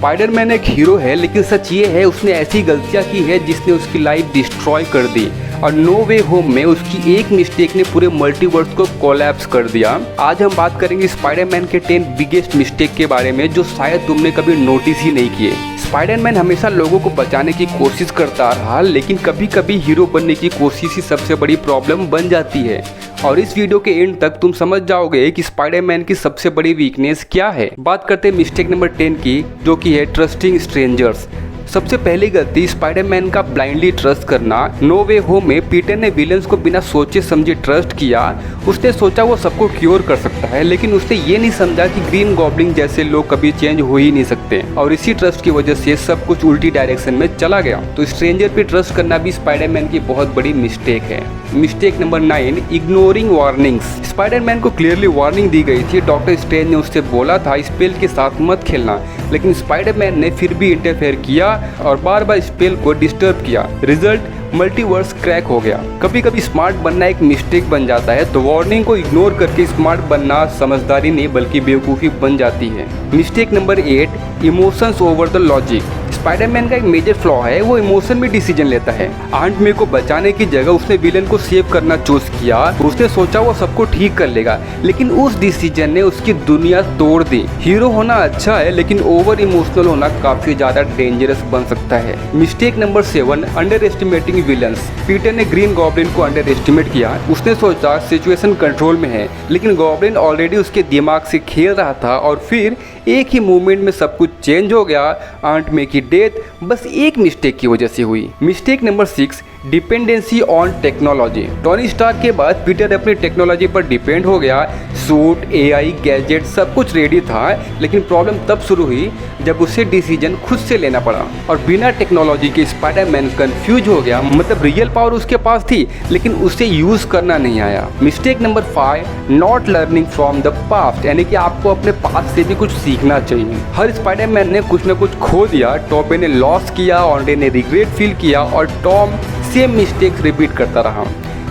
Spiderman एक hero है, लेकिन सच ये है उसने ऐसी गलतियां की है जिसने उसकी लाइफ डिस्ट्रॉय कर दी और नो वे होम में उसकी एक मिस्टेक ने पूरे मल्टीवर्स को कोलैप्स कर दिया। आज हम बात करेंगे स्पाइडरमैन के 10 बिगेस्ट मिस्टेक के बारे में जो शायद तुमने कभी नोटिस ही नहीं किए। स्पाइडरमैन हमेशा लोगों को बचाने की कोशिश करता रहा, लेकिन कभी कभी हीरो बनने की कोशिश ही सबसे बड़ी प्रॉब्लम बन जाती है। और इस वीडियो के एंड तक तुम समझ जाओगे कि स्पाइडरमैन की सबसे बड़ी वीकनेस क्या है। बात करते हैं मिस्टेक नंबर 10 की, जो कि है ट्रस्टिंग स्ट्रेंजर्स। सबसे पहली गलती स्पाइडरमैन का ब्लाइंडली ट्रस्ट करना। नो वे होम में पीटर ने विलन्स को बिना सोचे समझे ट्रस्ट किया। उसने सोचा वो सबको क्योर कर सकता है, लेकिन उसने ये नहीं समझा कि ग्रीन गॉब्लिन जैसे लोग कभी चेंज हो ही नहीं सकते, और इसी ट्रस्ट की वजह से सब कुछ उल्टी डायरेक्शन में चला गया। तो स्ट्रेंजर पे ट्रस्ट करना भी स्पाइडरमैन की बहुत बड़ी मिस्टेक है। Mistake number 9, ignoring warnings. Spiderman को क्लियरली वार्निंग दी गई थी, डॉक्टर स्ट्रेंज ने उससे बोला था स्पेल के साथ मत खेलना, लेकिन स्पाइडरमैन ने फिर भी इंटरफेयर किया और बार बार स्पेल को डिस्टर्ब किया। रिजल्ट मल्टीवर्स क्रैक हो गया। कभी कभी स्मार्ट बनना एक मिस्टेक बन जाता है, तो वार्निंग को इग्नोर करके स्मार्ट बनना समझदारी नहीं बल्कि बेवकूफ़ी बन जाती है। Mistake number 8, emotions over the logic. Spiderman का एक मेजर फ्लॉ है, वो इमोशन में डिसीजन लेता है। आंट मे को बचाने की जगह उसने विलन को सेव करना चूज किया। उसने सोचा वो सबको ठीक कर लेगा, लेकिन उस डिसीजन ने उसकी दुनिया तोड़ दी। हीरो होना अच्छा है, लेकिन ओवर इमोशनल होना काफी ज्यादा डेंजरस बन सकता है। Mistake number 7, under estimating villains. Peter ने ग्रीन गॉब्लिन को अंडर एस्टिमेट किया। उसने सोचा सिचुएशन कंट्रोल में है, लेकिन गॉब्लिन ऑलरेडी उसके दिमाग से खेल रहा था और फिर एक ही मूवमेंट में सब कुछ चेंज हो गया। आंट मे की डेथ बस एक मिस्टेक की वजह से हुई। Mistake number 6, dependency on technology. Tony Stark के बाद पीटर अपनी टेक्नोलॉजी पर डिपेंड हो गया। सूट, एआई, गैजेट सब कुछ रेडी था, लेकिन प्रॉब्लम तब शुरू हुई जब उसे डिसीजन खुद से लेना पड़ा, और बिना टेक्नोलॉजी के स्पाइडरमैन कंफ्यूज हो गया। मतलब रियल पावर उसके पास थी, लेकिन उसे यूज करना नहीं आया। Mistake number 5, not learning from the past. यानी कि आपको अपने पास्ट से भी कुछ सीखना चाहिए। हर स्पाइडरमैन ने कुछ न कुछ खो दिया। टॉबे ने लॉस किया, ऑन्डे ने रिग्रेट फील किया, और टॉम सेम मिस्टेक्स रिपीट करता रहा।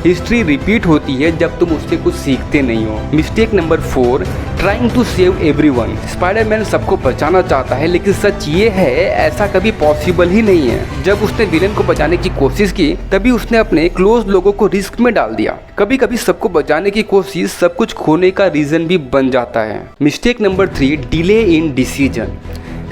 हिस्ट्री रिपीट होती है जब तुम उससे कुछ सीखते नहीं हो। Mistake number 4, trying to save everyone. Spiderman सबको बचाना चाहता है, लेकिन सच ये है ऐसा कभी पॉसिबल ही नहीं है। जब उसने विलेन को बचाने की कोशिश की, तभी उसने अपने क्लोज लोगों को रिस्क में डाल दिया। कभी कभी सबको बचाने की कोशिश सब कुछ खोने का रीजन भी बन जाता है। Mistake number 3, delay in decision.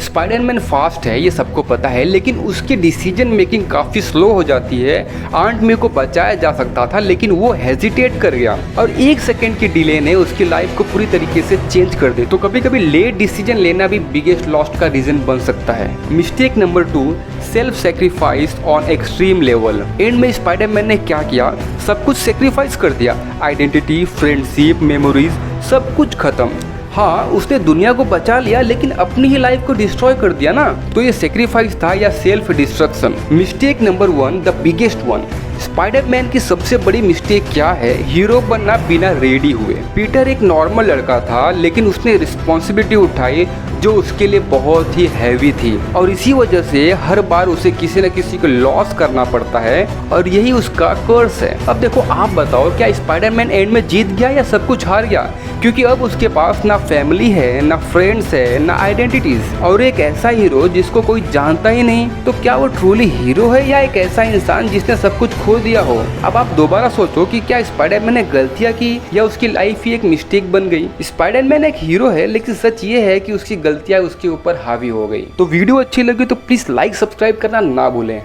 Spiderman fast है, ये सबको पता है, लेकिन उसकी डिसीजन मेकिंग काफ़ी स्लो हो जाती है। आंट मे को बचाया जा सकता था, लेकिन वो हेजिटेट कर गया, और 1 सेकेंड की डिले ने उसकी लाइफ को पूरी तरीके से चेंज कर दी। तो कभी कभी लेट डिसीजन लेना भी बिगेस्ट लॉस्ट का रीजन बन सकता है। Mistake number 2, self sacrifice on extreme level. And में स्पाइडरमैन ने क्या किया, सब कुछ सेक्रीफाइस कर दिया। आइडेंटिटी, फ्रेंडशिप, मेमोरीज सब कुछ खत्म। हाँ, उसने दुनिया को बचा लिया, लेकिन अपनी ही लाइफ को डिस्ट्रॉय कर दिया ना। तो ये सेक्रीफाइस था या self destruction. Mistake number 1, the biggest one. Spiderman की सबसे बड़ी मिस्टेक क्या है, हीरो बनना बिना रेडी हुए। पीटर एक नॉर्मल लड़का था, लेकिन उसने रिस्पॉन्सिबिलिटी उठाई जो उसके लिए बहुत ही हैवी थी, और इसी वजह से हर बार उसे किसी न किसी को लॉस करना पड़ता है, और यही उसका कर्स है। अब देखो, आप बताओ क्या स्पाइडरमैन एंड में जीत गया या सब कुछ हार गया? क्योंकि अब उसके पास ना फैमिली है, ना फ्रेंड्स है, ना आइडेंटिटीज, और एक ऐसा हीरो जिसको कोई जानता ही नहीं। तो क्या वो ट्रूली हीरो है या एक ऐसा इंसान जिसने सब कुछ खो दिया हो? अब आप दोबारा सोचो कि क्या स्पाइडरमैन ने गलतियां की या उसकी लाइफ ही एक मिस्टेक बन गई। स्पाइडरमैन एक हीरो है, लेकिन सच ये है कि उसकी गलतियां उसके ऊपर हावी हो गई। तो वीडियो अच्छी लगी तो प्लीज लाइक, सब्सक्राइब करना ना भूलें।